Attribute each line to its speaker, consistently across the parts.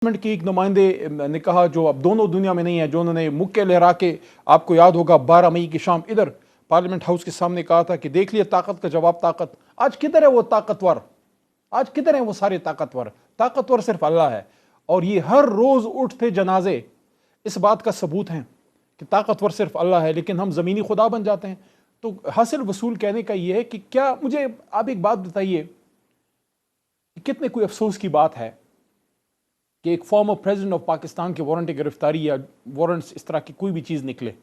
Speaker 1: की एक नुमाइंदे ने कहा जो अब दोनों दुनिया में नहीं है, जो उन्होंने मुक्के लहरा के, आपको याद होगा 12 मई की शाम इधर पार्लियामेंट हाउस के सामने कहा था कि देख लिया ताकत का जवाब ताकत। आज किधर है वो ताकतवर? आज किधर है वो सारे ताकतवर? ताकतवर सिर्फ अल्लाह है। और ये हर रोज उठते जनाजे इस बात का सबूत हैं कि ताकतवर सिर्फ अल्लाह है, लेकिन हम ज़मीनी खुदा बन जाते हैं। तो हासिल वसूल कहने का ये है कि क्या, मुझे आप एक बात बताइए, कितने कोई अफसोस की बात है कि एक फॉर्मर प्रेसिडेंट ऑफ पाकिस्तान के वारंट गिरफ्तारी या वारंट्स इस तरह की कोई भी चीज़ निकले।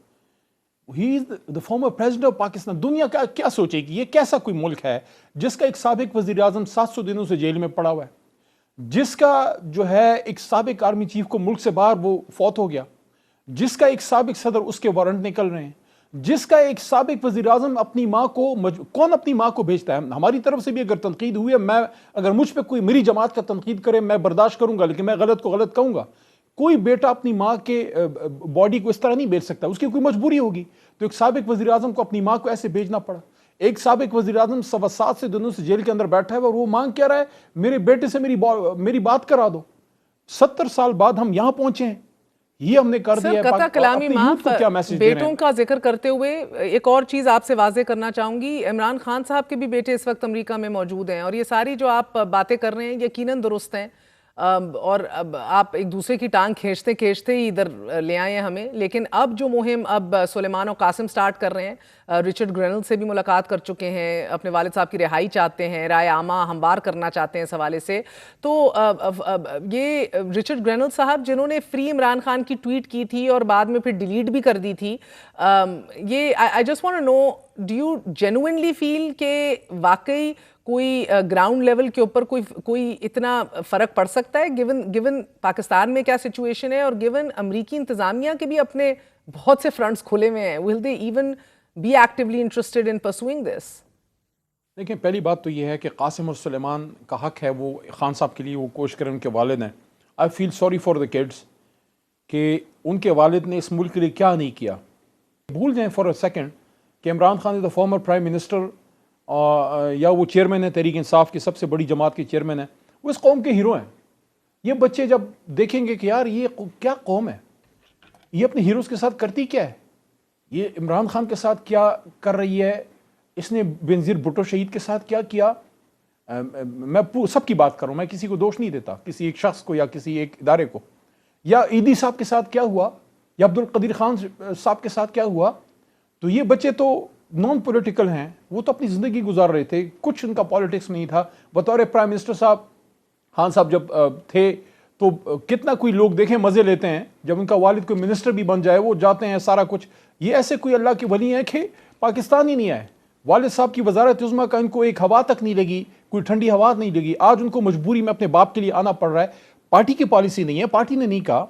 Speaker 1: He is the former president of Pakistan. दुनिया का क्या सोचेगी? ये कैसा कोई मुल्क है जिसका एक साबिक वजीर आजम 700 दिनों से जेल में पड़ा हुआ है, जिसका जो है एक साबिक आर्मी चीफ को मुल्क से बाहर वो फौत हो गया, जिसका एक साबिक सदर उसके वारंट निकल रहे हैं, जिसका एक साबिक वज़ीर आज़म अपनी माँ को कौन अपनी माँ को भेजता है? हमारी तरफ से भी अगर तनकीद हुई है, मैं अगर मुझ पे कोई मेरी जमात का तनकीद करे मैं बर्दाश्त करूंगा, लेकिन मैं गलत को गलत कहूंगा। कोई बेटा अपनी माँ के बॉडी को इस तरह नहीं भेज सकता, उसकी कोई मजबूरी होगी। तो एक साबिक वज़ीर आज़म को अपनी माँ को ऐसे भेजना पड़ा। एक साबिक वज़ीर आज़म 7.25 से दिनों से जेल के अंदर बैठा है और वो मांग क्या रहा है, मेरे बेटे से मेरी बात करा दो। 70 साल बाद हम यहां पहुंचे हैं, ये हमने कर दिया है।
Speaker 2: कता कलामी माफ,
Speaker 1: क्या मैसेज
Speaker 2: बेटों का जिक्र करते हुए एक और चीज आपसे वाजे करना चाहूंगी। इमरान खान साहब के भी बेटे इस वक्त अमेरिका में मौजूद हैं और ये सारी जो आप बातें कर रहे हैं यकीनन दुरुस्त हैं। और अब आप एक दूसरे की टांग खींचते खींचते ही इधर ले आए हैं हमें। लेकिन अब जो मुहिम अब सुलेमान और कासिम स्टार्ट कर रहे हैं, रिचर्ड ग्रेनल से भी मुलाकात कर चुके हैं, अपने वालिद साहब की रिहाई चाहते हैं, राय आमा हमवार करना चाहते हैं इस हवाले से। तो ये रिचर्ड ग्रेनल साहब जिन्होंने फ्री इमरान खान की ट्वीट की थी और बाद में फिर डिलीट भी कर दी थी, ये I just want to know, do you genuinely feel कि वाकई कोई ग्राउंड लेवल के ऊपर कोई इतना फर्क पड़ सकता है, गिवन पाकिस्तान में क्या सिचुएशन है और गिवन अमरीकी इंतजामिया के भी अपने बहुत से फ्रंट्स खुले हुए हैं? Will they even be actively interested in pursuing this?
Speaker 1: देखिए, पहली बात तो ये है कि कासिम और सुलेमान का हक है वो खान साहब के लिए वो कोशिश करें, उनके वालिद हैं। I feel sorry for the kids कि उनके वालिद ने इस मुल्क के लिए क्या नहीं किया। भूल जाएं फॉर अ सेकंड कि Imran Khan is the former prime minister या वो चेयरमैन है तहरीक इंसाफ की सबसे बड़ी जमात के चेयरमैन है, वो इस कौम के हीरो हैं। ये बच्चे जब देखेंगे कि यार ये क्या कौम है, ये अपने हीरोज़ के साथ करती क्या है, ये इमरान खान के साथ क्या कर रही है, इसने बेनज़ीर भुट्टो शहीद के साथ क्या किया। मैं सबकी बात कर रहा हूँ, मैं किसी को दोष नहीं देता, किसी एक शख्स को या किसी एक इदारे को, या ईदी साहब के साथ क्या हुआ, या अब्दुल कदीर खान साहब के साथ क्या हुआ। तो ये बच्चे तो नॉन पॉलिटिकल हैं, वो तो अपनी ज़िंदगी गुजार रहे थे, कुछ उनका पॉलिटिक्स में नहीं था। बतौर प्राइम मिनिस्टर साहब, खान साहब जब थे तो कितना कोई लोग देखें मज़े लेते हैं, जब उनका वालिद कोई मिनिस्टर भी बन जाए वो जाते हैं सारा कुछ। ये ऐसे कोई अल्लाह के वली हैं कि पाकिस्तान ही नहीं आए। वालिद साहब की वजारत उज़्मा का इनको एक हवा तक नहीं लगी, कोई ठंडी हवा नहीं लगी। आज उनको मजबूरी में अपने बाप के लिए आना पड़ रहा है। पार्टी की पॉलिसी नहीं है, पार्टी ने नहीं कहा,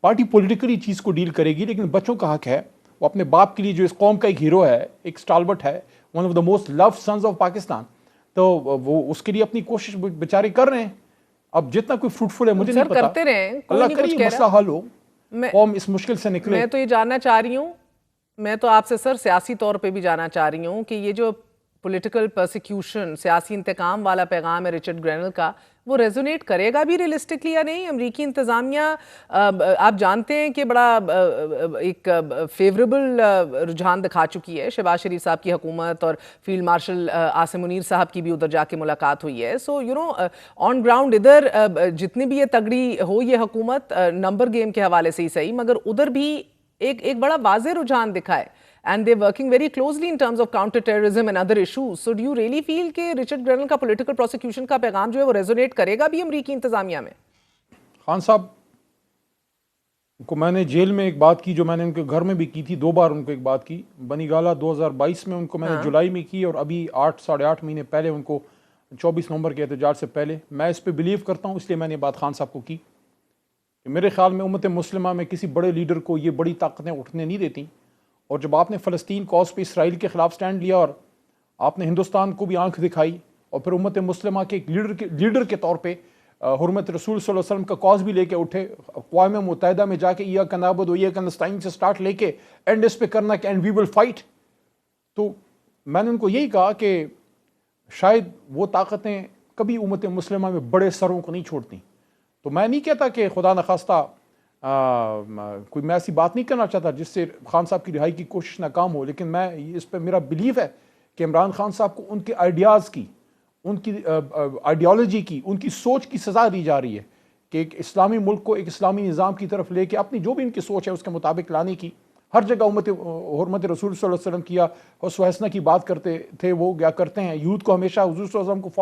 Speaker 1: पार्टी पॉलिटिकली चीज़ को डील करेगी, लेकिन बच्चों का हक है वो अपने बाप के लिए, जो इस कौम का एक हीरो है, एक स्टालबर्ट है, one of the most loved sons of Pakistan, तो वो उसके लिए अपनी कोशिश बेचारे कर रहे हैं। अब जितना कोई फ्रूटफुल है मुझे नहीं पता,
Speaker 2: करते रहे,
Speaker 1: अल्लाह करे मसला हल हो, कौम इस मुश्किल से निकले।
Speaker 2: मैं तो ये जानना चाह रही हूँ, मैं तो आपसे सर सियासी तौर पे भी जानना चाह रही हूँ कि ये जो पॉलिटिकल परसिक्यूशन, सियासी इंतकाम वाला पैगाम है रिचर्ड ग्रेनल का, वो रेजोनेट करेगा भी रियलिस्टिकली या नहीं? अमरीकी इंतज़ामिया आप जानते हैं कि बड़ा एक फेवरेबल रुझान दिखा चुकी है। शहबाज शरीफ साहब की हुकूमत और फील्ड मार्शल आसिम मुनीर साहब की भी उधर जाके मुलाकात हुई है। So you know on ground इधर जितनी भी ये तगड़ी हो ये हुकूमत, नंबर गेम के हवाले से ही सही, मगर उधर भी एक बड़ा वाज़ेह रुझान दिखा है। And they're working very closely in terms of counter-terrorism and other issues. So do you really feel कि रिचर्ड ग्रेनल का political prosecution का पैगाम जो है वो रेजोनेट करेगा भी अमरीकी इंतजामिया में?
Speaker 1: खान साहब को मैंने जेल में एक बात की जो मैंने उनके घर में भी की थी, 2 बार उनको एक बात की। बनी गाला 2022 में उनको मैंने जुलाई में की, और अभी 8-8.5 महीने पहले उनको 24 नवंबर के एहतजाज से पहले। मैं इस पर बिलीव करता हूँ, इसलिए मैंने बात खान साहब को की कि मेरे ख्याल में उम्मत मुस्लिमा में किसी बड़े लीडर को ये बड़ी ताकतें उठने नहीं देती। और जब आपने फ़लस्तीन कॉज पे इसराइल के ख़िलाफ़ स्टैंड लिया और आपने हिंदुस्तान को भी आंख दिखाई, और फिर उम्मत मुस्लिमा के एक लीडर के तौर पे हुर्मत रसूल सल्लल्लाहु अलैहि वसल्लम का कॉज भी लेके उठे, अक़वाम मुत्तहिदा में जाके इय्याका नअबुदु व इय्याका नस्तईन से स्टार्ट लेके एंड इस पे करना कि एंड वी विल फाइट। तो मैंने उनको यही कहा कि शायद वो ताकतें कभी उम्मत मुस्लिमा में बड़े सरों को नहीं छोड़ती। تو میں نہیں کہتا کہ خدا نخواستہ کوئی میں ایسی بات نہیں کرنا چاہتا جس سے خان صاحب کی رہائی کی کوشش ناکام ہو، لیکن میں اس پہ میرا بلیف ہے کہ عمران خان صاحب کو ان کے آئیڈیاز کی، ان کی آئیڈیالوجی کی، ان کی سوچ کی سزا دی جا رہی ہے کہ ایک اسلامی ملک کو ایک اسلامی نظام کی طرف لے کے اپنی جو بھی ان کی سوچ ہے اس کے مطابق لانے کی ہر جگہ حرمت رسول صلی اللہ علیہ وسلم کیا، حسن و حسنہ کی بات کرتے تھے، وہ کیا کرتے ہیں، یوتھ کو ہمیشہ حضور صلی اللہ علیہ وسلم کو